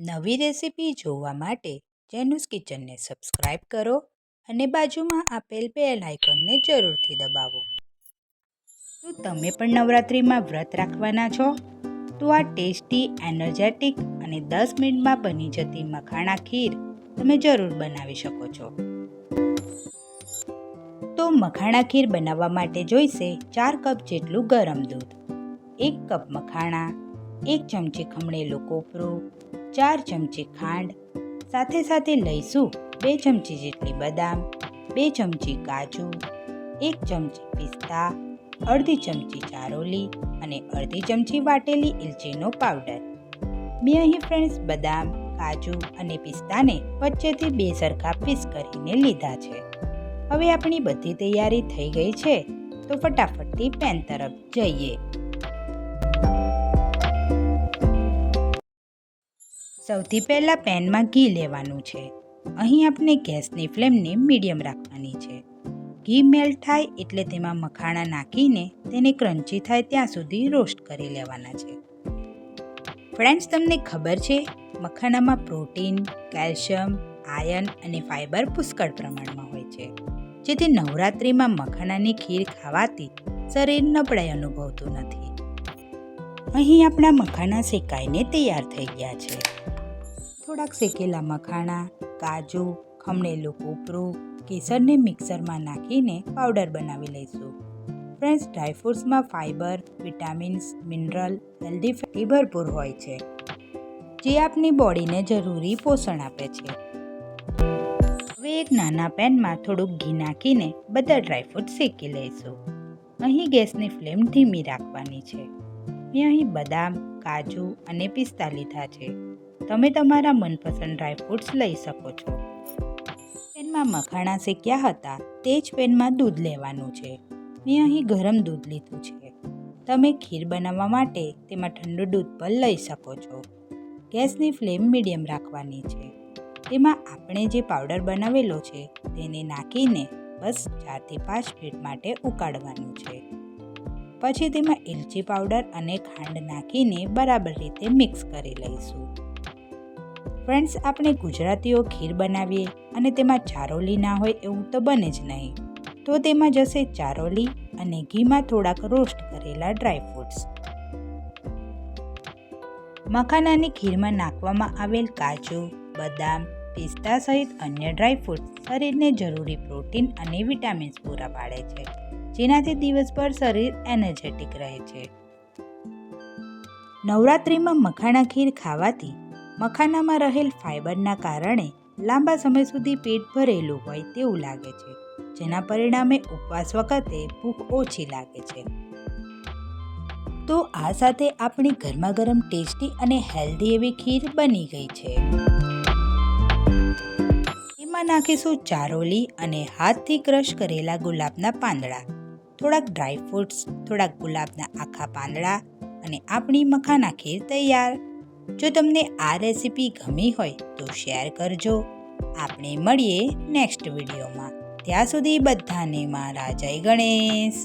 નવી રેસીપી જોવા માટે જેનુસ કિચનને સબસ્ક્રાઇબ કરો અને બાજુમાં આપેલ બેલ આઇકોનને જરૂરથી દબાવો. શું તમે પણ નવરાત્રિમાં વ્રત રાખવાના છો? તો આ ટેસ્ટી, એનર્જેટિક અને 10 મિનિટમાં બની જતી મખાણા ખીર તમે જરૂર બનાવી શકો છો. તો મખાણા ખીર બનાવવા માટે જોઈશે 4 કપ જેટલું ગરમ દૂધ, 1 કપ મખાણા, 1 ચમચી ખમણેલું કોપરું, 4 ચમચી ખાંડ, સાથે લઈશું 2 ચમચી જેટલી બદામ, 2 ચમચી કાજુ, 1 ચમચી પિસ્તા, અડધી ચમચી ચારોલી અને અડધી ચમચી વાટેલી ઇલચીનો પાવડર. મેં અહીં ફ્રેન્ડ્સ બદામ, કાજુ અને પિસ્તાને વચ્ચેથી 2 સરખા પીસ કરીને લીધા છે. હવે આપણી બધી તૈયારી થઈ ગઈ છે, તો ફટાફટથી પેન તરફ જઈએ. સૌથી પહેલાં પેનમાં ઘી લેવાનું છે. અહીં આપણે ગેસની ફ્લેમને મીડિયમ રાખવાની છે. ઘી મેલ્ટ થાય એટલે તેમાં મખાણા નાખીને તેને ક્રન્ચી થાય ત્યાં સુધી રોસ્ટ કરી લેવાના છે. ફ્રેન્ડ્સ, તમને ખબર છે મખાણામાં પ્રોટીન, કેલ્શિયમ, આયર્ન અને ફાઇબર પુષ્કળ પ્રમાણમાં હોય છે, જેથી નવરાત્રિમાં મખાણાની ખીર ખાવાથી શરીર નબળાઈ અનુભવતું નથી. અહીં આપણા મખાણા શેકાઈને તૈયાર થઈ ગયા છે. થોડાક શેકેલા મખાણા, કાજુ, ખમણેલું કોપરું, કેસરને મિક્સરમાં નાખીને પાવડર બનાવી લઈશું. ફ્રેન્ડ્સ, ડ્રાયફ્રૂટ્સમાં fibre, vitamins, mineral, healthy fatty ભરપૂર હોય છે, જે આપની બોડીને જરૂરી પોષણ આપે છે. હવે એક નાના પેનમાં થોડુંક ઘી નાખીને બધા ડ્રાયફ્રૂટ શેકી લઈશું. અહીં ગેસની ફ્લેમ ધીમી રાખવાની છે. મેં અહીં બદામ, કાજુ અને પિસ્તા લીધા છે. તમે તમારા મનપસંદ ડ્રાયફ્રૂટ્સ લઈ શકો છો. પેનમાં મખાણા શેક્યા હતા તે જ પેનમાં દૂધ લેવાનું છે. મેં અહીં ગરમ દૂધ લીધું છે. તમે ખીર બનાવવા માટે તેમાં ઠંડુ દૂધ પણ લઈ શકો છો. ગેસની ફ્લેમ મીડિયમ રાખવાની છે. તેમાં આપણે જે પાવડર બનાવેલો છે તેને નાખીને બસ 4 થી 5 મિનિટ માટે ઉકાળવાનું છે. પછી તેમાં ઇલચી પાવડર અને ખાંડ નાખીને બરાબર રીતે મિક્સ કરી લઈશું. ફ્રેન્ડ્સ, આપણે ગુજરાતીઓ ખીર બનાવીએ અને તેમાં ચારોલી ના હોય એવું તો બને જ નહીં. તો તેમાં જશે ચારોલી અને ઘીમાં થોડાક રોસ્ટ કરેલા ડ્રાયફ્રૂટ્સ. મખાનાની ખીરમાં નાખવામાં આવેલ કાજુ, બદામ, પિસ્તા સહિત અન્ય ડ્રાયફ્રૂટ્સ શરીરને જરૂરી પ્રોટીન અને વિટામિન્સ પૂરા પાડે છે, જેનાથી દિવસભર શરીર એનર્જેટિક રહે છે. નવરાત્રિમાં મખાણા ખીર ખાવાથી મખાનામાં રહેલ ફાઇબરના કારણે લાંબા સમય સુધી પેટ ભરેલું હોય તેવું લાગે છે, જેના પરિણામે ઉપવાસ વખતે ભૂખ ઓછી લાગે છે. તો આ સાથે આપણી ગરમા ગરમ ટેસ્ટી અને હેલ્ધી એવી ખીર બની ગઈ છે. એમાં નાખીશું ચારોલી અને હાથથી ક્રશ કરેલા ગુલાબના પાંદડા, થોડાક ડ્રાયફ્રૂટ્સ, થોડાક ગુલાબના આખા પાંદડા અને આપણી મખાના ખીર તૈયાર. જો તમને આ રેસીપી ગમી હોય તો શેર કરજો. આપણે મળીએ નેક્સ્ટ વિડીયોમાં. ત્યાં સુધી બધાને મારા જય ગણેશ.